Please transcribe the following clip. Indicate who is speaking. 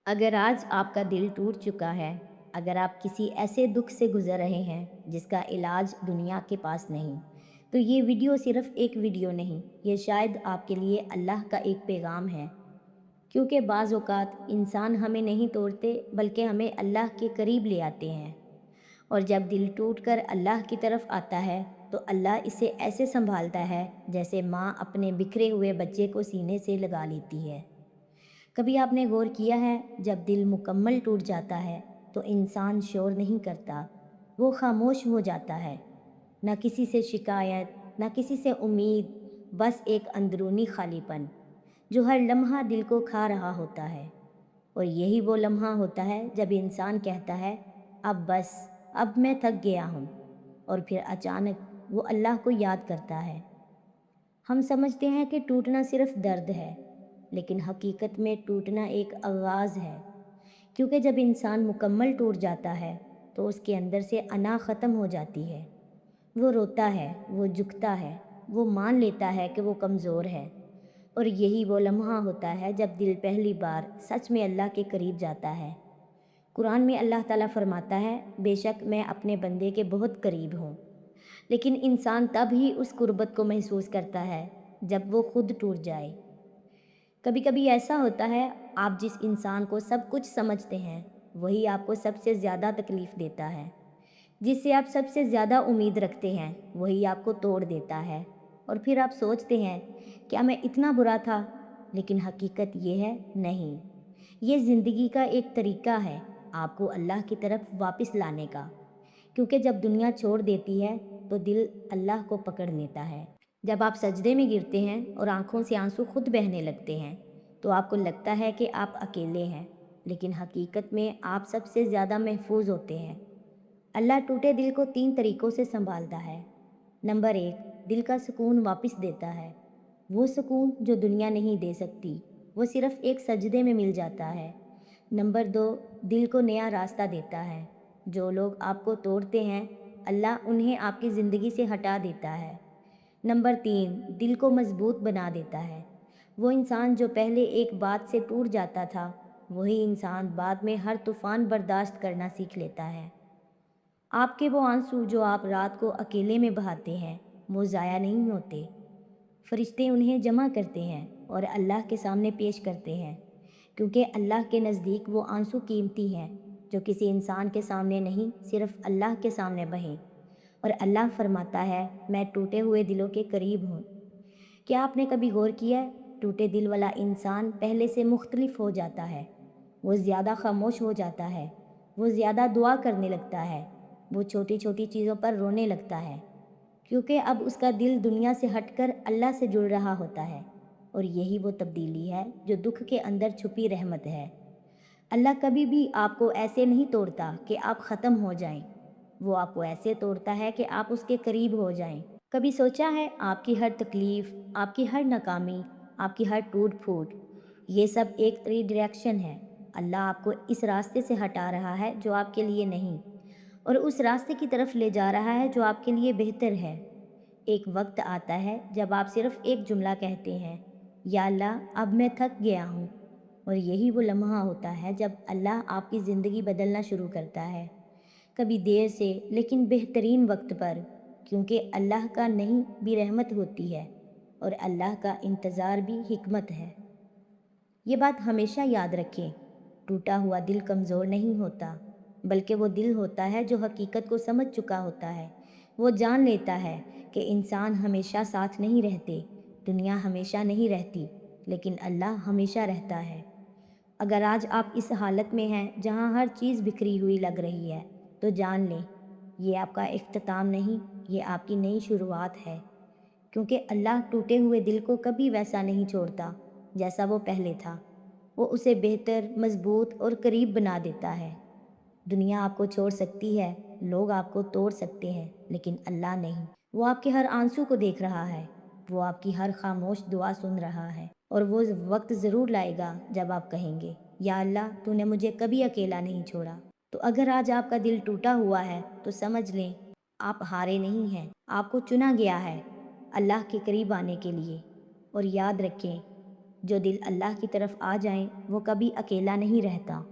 Speaker 1: اگر آج آپ کا دل ٹوٹ چکا ہے، اگر آپ کسی ایسے دکھ سے گزر رہے ہیں جس کا علاج دنیا کے پاس نہیں، تو یہ ویڈیو صرف ایک ویڈیو نہیں، یہ شاید آپ کے لیے اللہ کا ایک پیغام ہے۔ کیونکہ بعض اوقات انسان ہمیں نہیں توڑتے بلکہ ہمیں اللہ کے قریب لے آتے ہیں، اور جب دل ٹوٹ کر اللہ کی طرف آتا ہے تو اللہ اسے ایسے سنبھالتا ہے جیسے ماں اپنے بکھرے ہوئے بچے کو سینے سے لگا لیتی ہے۔ کبھی آپ نے غور کیا ہے جب دل مکمل ٹوٹ جاتا ہے تو انسان شور نہیں کرتا، وہ خاموش ہو جاتا ہے۔ نہ کسی سے شکایت، نہ کسی سے امید، بس ایک اندرونی خالی پن جو ہر لمحہ دل کو کھا رہا ہوتا ہے۔ اور یہی وہ لمحہ ہوتا ہے جب انسان کہتا ہے اب بس، اب میں تھک گیا ہوں، اور پھر اچانک وہ اللہ کو یاد کرتا ہے۔ ہم سمجھتے ہیں کہ ٹوٹنا صرف درد ہے، لیکن حقیقت میں ٹوٹنا ایک آغاز ہے، کیونکہ جب انسان مکمل ٹوٹ جاتا ہے تو اس کے اندر سے انا ختم ہو جاتی ہے۔ وہ روتا ہے، وہ جھکتا ہے، وہ مان لیتا ہے کہ وہ کمزور ہے، اور یہی وہ لمحہ ہوتا ہے جب دل پہلی بار سچ میں اللہ کے قریب جاتا ہے۔ قرآن میں اللہ تعالیٰ فرماتا ہے، بے شک میں اپنے بندے کے بہت قریب ہوں، لیکن انسان تب ہی اس قربت کو محسوس کرتا ہے جب وہ خود ٹوٹ جائے۔ کبھی کبھی ایسا ہوتا ہے، آپ جس انسان کو سب کچھ سمجھتے ہیں وہی آپ کو سب سے زیادہ تکلیف دیتا ہے، جس سے آپ سب سے زیادہ امید رکھتے ہیں وہی آپ کو توڑ دیتا ہے، اور پھر آپ سوچتے ہیں کیا میں اتنا برا تھا؟ لیکن حقیقت یہ ہے نہیں، یہ زندگی کا ایک طریقہ ہے آپ کو اللہ کی طرف واپس لانے کا، کیونکہ جب دنیا چھوڑ دیتی ہے تو دل اللہ کو پکڑ لیتا ہے۔ جب آپ سجدے میں گرتے ہیں اور آنکھوں سے آنسو خود بہنے لگتے ہیں تو آپ کو لگتا ہے کہ آپ اکیلے ہیں، لیکن حقیقت میں آپ سب سے زیادہ محفوظ ہوتے ہیں۔ اللہ ٹوٹے دل کو 3 طریقوں سے سنبھالتا ہے۔ نمبر 1، دل کا سکون واپس دیتا ہے، وہ سکون جو دنیا نہیں دے سکتی، وہ صرف ایک سجدے میں مل جاتا ہے۔ نمبر 2، دل کو نیا راستہ دیتا ہے، جو لوگ آپ کو توڑتے ہیں اللہ انہیں آپ کی زندگی سے ہٹا دیتا ہے۔ نمبر 3، دل کو مضبوط بنا دیتا ہے، وہ انسان جو پہلے ایک بات سے ٹوٹ جاتا تھا وہی انسان بعد میں ہر طوفان برداشت کرنا سیکھ لیتا ہے۔ آپ کے وہ آنسو جو آپ رات کو اکیلے میں بہاتے ہیں وہ ضائع نہیں ہوتے، فرشتے انہیں جمع کرتے ہیں اور اللہ کے سامنے پیش کرتے ہیں، کیونکہ اللہ کے نزدیک وہ آنسو قیمتی ہیں جو کسی انسان کے سامنے نہیں، صرف اللہ کے سامنے بہیں۔ اور اللہ فرماتا ہے میں ٹوٹے ہوئے دلوں کے قریب ہوں۔ کیا آپ نے کبھی غور کیا ہے؟ ٹوٹے دل والا انسان پہلے سے مختلف ہو جاتا ہے، وہ زیادہ خاموش ہو جاتا ہے، وہ زیادہ دعا کرنے لگتا ہے، وہ چھوٹی چھوٹی چیزوں پر رونے لگتا ہے، کیونکہ اب اس کا دل دنیا سے ہٹ کر اللہ سے جڑ رہا ہوتا ہے۔ اور یہی وہ تبدیلی ہے جو دکھ کے اندر چھپی رحمت ہے۔ اللہ کبھی بھی آپ کو ایسے نہیں توڑتا کہ آپ ختم ہو جائیں، وہ آپ کو ایسے توڑتا ہے کہ آپ اس کے قریب ہو جائیں۔ کبھی سوچا ہے آپ کی ہر تکلیف، آپ کی ہر ناکامی، آپ کی ہر ٹوٹ پھوٹ، یہ سب ایک ری ڈائریکشن ہے۔ اللہ آپ کو اس راستے سے ہٹا رہا ہے جو آپ کے لیے نہیں، اور اس راستے کی طرف لے جا رہا ہے جو آپ کے لیے بہتر ہے۔ ایک وقت آتا ہے جب آپ صرف ایک جملہ کہتے ہیں، یا اللہ اب میں تھک گیا ہوں، اور یہی وہ لمحہ ہوتا ہے جب اللہ آپ کی زندگی بدلنا شروع کرتا ہے، کبھی دیر سے لیکن بہترین وقت پر، کیونکہ اللہ کا نہیں بھی رحمت ہوتی ہے اور اللہ کا انتظار بھی حکمت ہے۔ یہ بات ہمیشہ یاد رکھیں، ٹوٹا ہوا دل کمزور نہیں ہوتا، بلکہ وہ دل ہوتا ہے جو حقیقت کو سمجھ چکا ہوتا ہے۔ وہ جان لیتا ہے کہ انسان ہمیشہ ساتھ نہیں رہتے، دنیا ہمیشہ نہیں رہتی، لیکن اللہ ہمیشہ رہتا ہے۔ اگر آج آپ اس حالت میں ہیں جہاں ہر چیز بکھری ہوئی لگ رہی ہے تو جان لیں یہ آپ کا اختتام نہیں، یہ آپ کی نئی شروعات ہے، کیونکہ اللہ ٹوٹے ہوئے دل کو کبھی ویسا نہیں چھوڑتا جیسا وہ پہلے تھا، وہ اسے بہتر، مضبوط اور قریب بنا دیتا ہے۔ دنیا آپ کو چھوڑ سکتی ہے، لوگ آپ کو توڑ سکتے ہیں، لیکن اللہ نہیں۔ وہ آپ کے ہر آنسو کو دیکھ رہا ہے، وہ آپ کی ہر خاموش دعا سن رہا ہے، اور وہ وقت ضرور لائے گا جب آپ کہیں گے، یا اللہ تو نے مجھے کبھی اکیلا نہیں چھوڑا۔ تو اگر آج آپ کا دل ٹوٹا ہوا ہے تو سمجھ لیں آپ ہارے نہیں ہیں، آپ کو چنا گیا ہے اللہ کے قریب آنے کے لیے۔ اور یاد رکھیں جو دل اللہ کی طرف آ جائیں وہ کبھی اکیلا نہیں رہتا۔